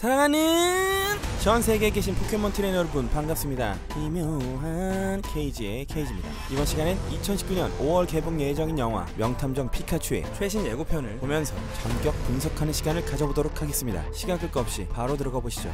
사랑하는 전 세계에 계신 포켓몬 트레이너 여러분 반갑습니다. 기묘한 케이지의 케이지입니다. 이번 시간엔 2019년 5월 개봉 예정인 영화 명탐정 피카츄의 최신 예고편을 보면서 전격 분석하는 시간을 가져보도록 하겠습니다. 시간 끌 거 없이 바로 들어가 보시죠.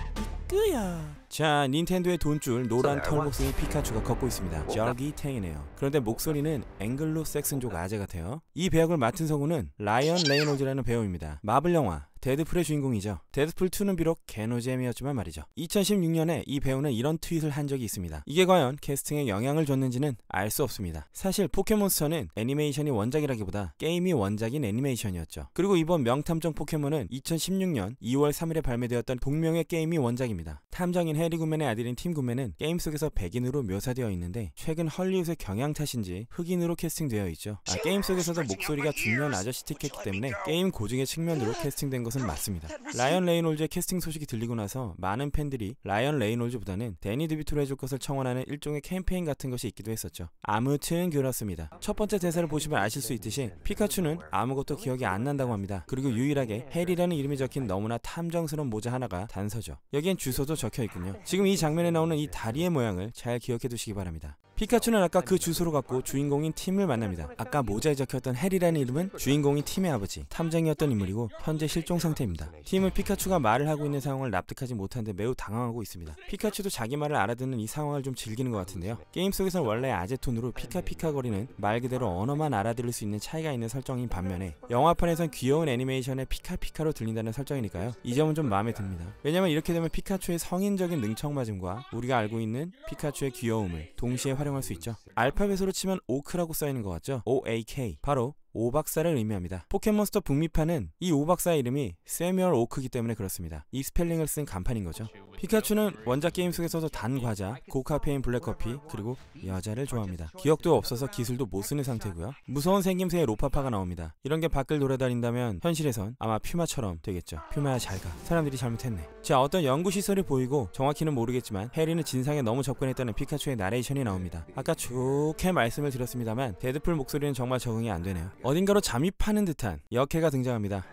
자, 닌텐도의 돈줄 노란 털목숭이 피카츄가 걷고 있습니다. 저기 탱이네요. 그런데 목소리는 앵글로 섹슨족 아재 같아요. 이 배역을 맡은 성우는 라이언 레이놀즈라는 배우입니다. 마블 영화 데드풀의 주인공이죠. 데드풀2는 비록 개노잼이었지만 말이죠. 2016년에 이 배우는 이런 트윗을 한 적이 있습니다. 이게 과연 캐스팅에 영향을 줬는지는 알 수 없습니다. 사실 포켓몬스터는 애니메이션이 원작이라기보다 게임이 원작인 애니메이션이었죠. 그리고 이번 명탐정 포켓몬은 2016년 2월 3일에 발매되었던 동명의 게임이 원작입니다. 탐정인 해리 굿맨의 아들인 팀 굿맨은 게임 속에서 백인으로 묘사되어 있는데 최근 헐리우드의 경향 탓인지 흑인으로 캐스팅되어 있죠. 게임 속에서도 목소리가 중년 아저씨 틱했기 때문에 게임 고증의 측면으로 캐스팅된 것은 맞습니다. 라이언 레이놀즈의 캐스팅 소식이 들리고 나서 많은 팬들이 라이언 레이놀즈보다는 데니 드비토로 해줄 것을 청원하는 일종의 캠페인 같은 것이 있기도 했었죠. 아무튼 그렇습니다. 첫 번째 대사를 보시면 아실 수 있듯이 피카츄는 아무것도 기억이 안 난다고 합니다. 그리고 유일하게 해리라는 이름이 적힌 너무나 탐정스러운 모자 하나가 단서죠. 여기엔 주소도 적혀 있군요. 지금 이 장면에 나오는 이 다리의 모양을 잘 기억해 두시기 바랍니다. 피카츄는 아까 그 주소로 갔고 주인공인 팀을 만납니다. 아까 모자에 적혔던 해리라는 이름은 주인공인 팀의 아버지, 탐정이었던 인물이고 현재 실종 상태입니다. 팀은 피카츄가 말을 하고 있는 상황을 납득하지 못하는데 매우 당황하고 있습니다. 피카츄도 자기 말을 알아듣는 이 상황을 좀 즐기는 것 같은데요. 게임 속에서는 원래 아재톤으로 피카피카 거리는 말 그대로 언어만 알아들을 수 있는 차이가 있는 설정인 반면에 영화판에선 귀여운 애니메이션의 피카피카로 들린다는 설정이니까요. 이 점은 좀 마음에 듭니다. 왜냐면 이렇게 되면 피카츄의 성인적인 능청맞음과 우리가 알고 있는 피카츄의 귀여움을 동시에 활용할 수 있죠. 알파벳으로 치면 오크라고 써있는 것 같죠? OAK, 바로 오박사를 의미합니다. 포켓몬스터 북미판은 이 오박사의 이름이 세뮤얼 오크이기 때문에 그렇습니다. 이 스펠링을 쓴 간판인 거죠. 피카츄는 원작 게임 속에서도 단 과자, 고카페인 블랙커피, 그리고 여자를 좋아합니다. 기억도 없어서 기술도 못 쓰는 상태고요. 무서운 생김새의 로파파가 나옵니다. 이런 게 밖을 돌아다닌다면 현실에선 아마 퓨마처럼 되겠죠. 퓨마야 잘가. 사람들이 잘못했네. 자, 어떤 연구시설이 보이고 정확히는 모르겠지만 해리는 진상에 너무 접근했다는 피카츄의 나레이션이 나옵니다. 아까 좋게 말씀을 드렸습니다만 데드풀 목소리는 정말 적응이 안 되네요. 어딘가로 잠입하는 듯한 역해가 등장합니다.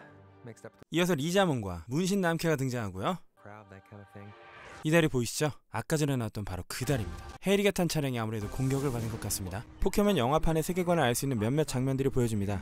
이어서 리자몽과 문신 남캐가 등장하고요. 이 다리 보이시죠? 아까 전에 나왔던 바로 그 다리입니다. 해리가 탄 차량이 아무래도 공격을 받은 것 같습니다. 포켓몬 영화판의 세계관을 알 수 있는 몇몇 장면들이 보여집니다.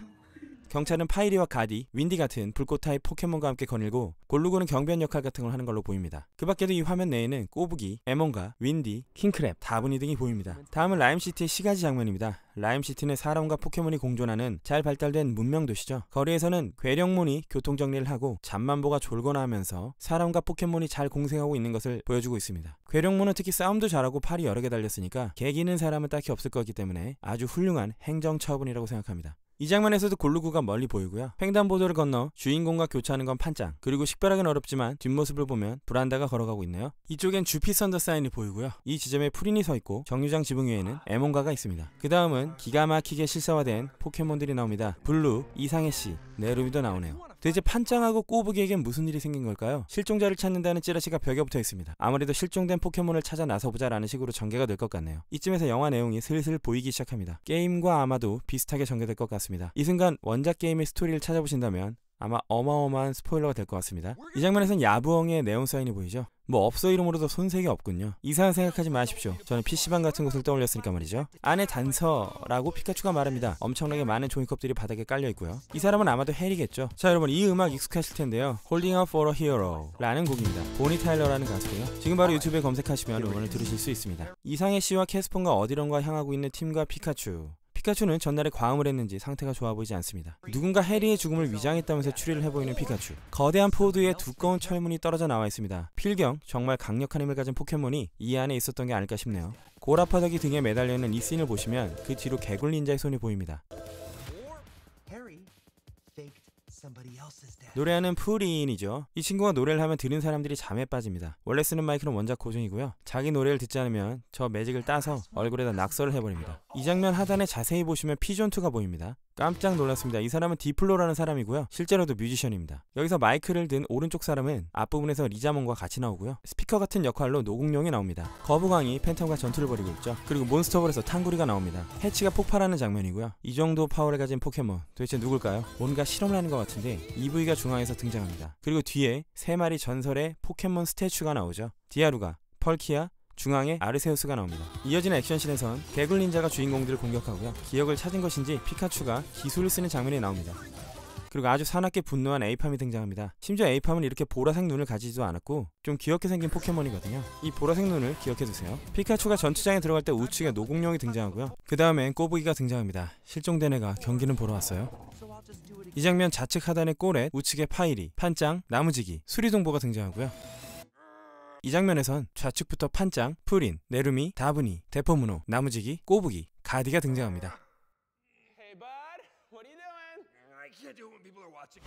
경찰은 파이리와 가디, 윈디 같은 불꽃 타입 포켓몬과 함께 거닐고 골루고는 경비원 역할 같은 걸 하는 걸로 보입니다. 그 밖에도 이 화면 내에는 꼬부기, 에몬과 윈디, 킹크랩, 다분이 등이 보입니다. 다음은 라임시티의 시가지 장면입니다. 라임시티는 사람과 포켓몬이 공존하는 잘 발달된 문명 도시죠. 거리에서는 괴력몬이 교통정리를 하고 잠만보가 졸거나 하면서 사람과 포켓몬이 잘 공생하고 있는 것을 보여주고 있습니다. 괴력몬은 특히 싸움도 잘하고 팔이 여러 개 달렸으니까 개기는 사람은 딱히 없을 거기 때문에 아주 훌륭한 행정처분이라고 생각합니다. 이 장면에서도 골루구가 멀리 보이고요. 횡단보도를 건너 주인공과 교차하는 건 판짱, 그리고 식별하기는 어렵지만 뒷모습을 보면 브란다가 걸어가고 있네요. 이쪽엔 주피 썬더 사인이 보이고요. 이 지점에 프린이 서 있고 정류장 지붕 위에는 에몬가가 있습니다. 그 다음은 기가 막히게 실사화된 포켓몬들이 나옵니다. 블루, 이상해씨, 네루미도 나오네요. 도대체 판짱하고 꼬부기에겐 무슨 일이 생긴 걸까요? 실종자를 찾는다는 찌라시가 벽에 붙어 있습니다. 아무래도 실종된 포켓몬을 찾아 나서보자 라는 식으로 전개가 될 것 같네요. 이쯤에서 영화 내용이 슬슬 보이기 시작합니다. 게임과 아마도 비슷하게 전개될 것 같습니다. 이 순간 원작 게임의 스토리를 찾아보신다면 아마 어마어마한 스포일러가 될 것 같습니다. 이 장면에선 야부엉의 네온 사인이 보이죠? 뭐 업소 이름으로도 손색이 없군요. 이상한 생각하지 마십시오. 저는 PC방 같은 곳을 떠올렸으니까 말이죠. 안에 단서라고 피카츄가 말합니다. 엄청나게 많은 종이컵들이 바닥에 깔려있고요. 이 사람은 아마도 해리겠죠. 자, 여러분 이 음악 익숙하실 텐데요. Holding Out for a Hero 라는 곡입니다. 보니 타일러라는 가수고요. 지금 바로 유튜브에 검색하시면 음원을 들으실 수 있습니다. 이상해 씨와 캐스폰과 어디론가 향하고 있는 팀과 피카츄. 피카츄는 전날에 과음을 했는지 상태가 좋아 보이지 않습니다. 누군가 해리의 죽음을 위장했다면서 추리를 해보이는 피카츄. 거대한 포드에 두꺼운 철문이 떨어져 나와 있습니다. 필경, 정말 강력한 힘을 가진 포켓몬이 이 안에 있었던 게 아닐까 싶네요. 고라파덕이 등에 매달려있는 이 씬을 보시면 그 뒤로 개굴 닌자의 손이 보입니다. 노래하는 프린이죠. 이 친구가 노래를 하면 들은 사람들이 잠에 빠집니다. 원래 쓰는 마이크는 원작 고정이고요. 자기 노래를 듣지 않으면 저 매직을 따서 얼굴에다 낙서를 해버립니다. 이 장면 하단에 자세히 보시면 피존2가 보입니다. 깜짝 놀랐습니다. 이 사람은 디플로라는 사람이고요. 실제로도 뮤지션입니다. 여기서 마이크를 든 오른쪽 사람은 앞부분에서 리자몽과 같이 나오고요. 스피커 같은 역할로 노공룡이 나옵니다. 거부광이 팬텀과 전투를 벌이고 있죠. 그리고 몬스터볼에서 탕구리가 나옵니다. 해치가 폭발하는 장면이고요. 이 정도 파워를 가진 포켓몬 도대체 누굴까요? 뭔가 실험을 하는 것 같은데 EV가 중앙에서 등장합니다. 그리고 뒤에 3마리 전설의 포켓몬 스태츄가 나오죠. 디아루가, 펄키아, 중앙에 아르세우스가 나옵니다. 이어지는 액션씬에선 개굴 닌자가 주인공들을 공격하고요. 기억을 찾은 것인지 피카츄가 기술을 쓰는 장면이 나옵니다. 그리고 아주 사납게 분노한 에이팜이 등장합니다. 심지어 에이팜은 이렇게 보라색 눈을 가지지도 않았고 좀 귀엽게 생긴 포켓몬이거든요. 이 보라색 눈을 기억해두세요. 피카츄가 전투장에 들어갈 때 우측에 노공룡이 등장하고요. 그 다음엔 꼬부기가 등장합니다. 실종된 애가 경기는 보러 왔어요. 이 장면 좌측 하단에 꼬렛, 우측에 파이리, 판짱, 나무지기, 수리동보가 등장하고요. 이 장면에선 좌측부터 판짱, 푸린, 네루미, 다브니, 대포문호, 나무지기, 꼬부기, 가디가 등장합니다.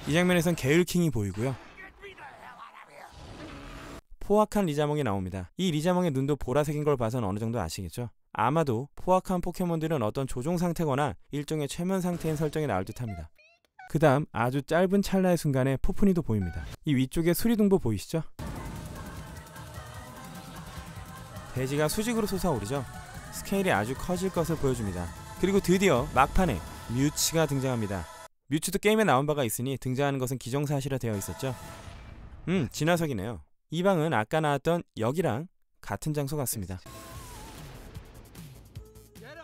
이 장면에선 게을킹이 보이고요. 포악한 리자몽이 나옵니다. 이 리자몽의 눈도 보라색인 걸 봐선 어느 정도 아시겠죠? 아마도 포악한 포켓몬들은 어떤 조종 상태거나 일종의 최면 상태인 설정이 나올 듯 합니다. 그 다음 아주 짧은 찰나의 순간에 포프니도 보입니다. 이 위쪽에 수리동보 보이시죠? 대지가 수직으로 솟아오르죠. 스케일이 아주 커질 것을 보여줍니다. 그리고 드디어 막판에 뮤츠가 등장합니다. 뮤츠도 게임에 나온 바가 있으니 등장하는 것은 기정사실화 되어 있었죠. 진화석이네요. 이 방은 아까 나왔던 여기랑 같은 장소 같습니다.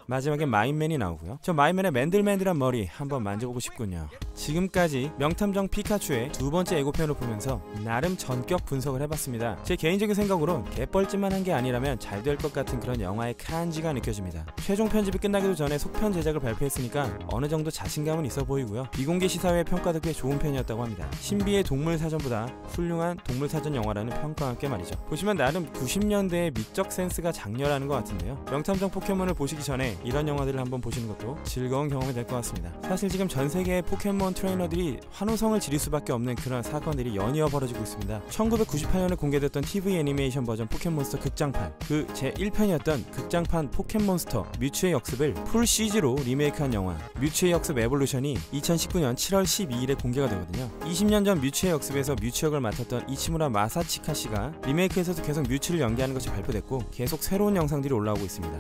마지막에 마인맨이 나오고요. 저 마인맨의 맨들맨들한 머리 한번 만져보고 싶군요. 지금까지 명탐정 피카츄의 두 번째 예고편을 보면서 나름 전격 분석을 해봤습니다. 제 개인적인 생각으론 개뻘짓만 한 게 아니라면 잘 될 것 같은 그런 영화의 칸지가 느껴집니다. 최종 편집이 끝나기도 전에 속편 제작을 발표했으니까 어느 정도 자신감은 있어 보이고요. 비공개 시사회 평가도 꽤 좋은 편이었다고 합니다. 신비의 동물사전보다 훌륭한 동물사전 영화라는 평가와 함께 말이죠. 보시면 나름 90년대의 미적 센스가 장렬하는 것 같은데요. 명탐정 포켓몬을 보시기 전에 이런 영화들을 한번 보시는 것도 즐거운 경험이 될 것 같습니다. 사실 지금 전 세계의 포켓몬 트레이너들이 환호성을 지를 수밖에 없는 그런 사건들이 연이어 벌어지고 있습니다. 1998년에 공개됐던 TV 애니메이션 버전 포켓몬스터 극장판, 그 제1편이었던 극장판 포켓몬스터 뮤츠의 역습을 풀 CG로 리메이크한 영화 뮤츠의 역습 에볼루션이 2019년 7월 12일에 공개가 되거든요. 20년 전 뮤츠의 역습에서 뮤츠 역을 맡았던 이치무라 마사치카 씨가 리메이크에서도 계속 뮤츠를 연기하는 것이 발표됐고 계속 새로운 영상들이 올라오고 있습니다.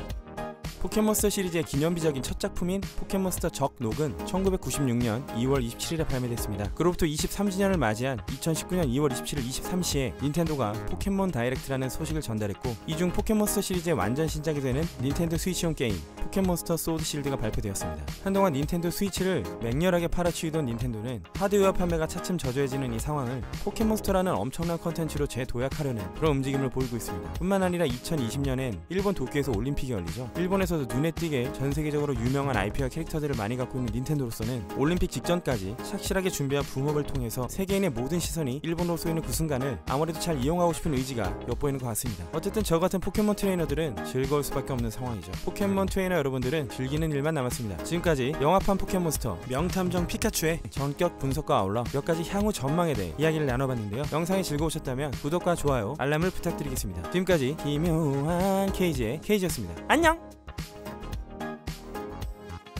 포켓몬스터 시리즈의 기념비적인 첫 작품인 포켓몬스터 적녹은 1996년 2월 27일에 발매됐습니다. 그로부터 23주년을 맞이한 2019년 2월 27일 23시에 닌텐도가 포켓몬 다이렉트라는 소식을 전달했고, 이 중 포켓몬스터 시리즈의 완전 신작이 되는 닌텐도 스위치용 게임 포켓몬스터 소드 실드가 발표되었습니다. 한동안 닌텐도 스위치를 맹렬하게 팔아치우던 닌텐도는 하드웨어 판매가 차츰 저조해지는 이 상황을 포켓몬스터라는 엄청난 컨텐츠로 재도약하려는 그런 움직임을 보이고 있습니다. 뿐만 아니라 2020년엔 일본 도쿄에서 올림픽이 열리죠. 일본에서도 눈에 띄게 전 세계적으로 유명한 IP와 캐릭터들을 많이 갖고 있는 닌텐도로서는 올림픽 직전까지 착실하게 준비한 붐업을 통해서 세계인의 모든 시선이 일본으로 쏘이는 그 순간을 아무래도 잘 이용하고 싶은 의지가 엿보이는 것 같습니다. 어쨌든 저 같은 포켓몬 트레이너들은 즐거울 수밖에 없는 상황이죠. 포켓몬 트레이너 여러분들은 즐기는 일만 남았습니다. 지금까지 영화판 포켓몬스터 명탐정 피카츄의 전격 분석과 아울러 몇 가지 향후 전망에 대해 이야기를 나눠봤는데요. 영상이 즐거우셨다면 구독과 좋아요, 알람을 부탁드리겠습니다. 지금까지 기묘한 KG의 KG였습니다. 안녕!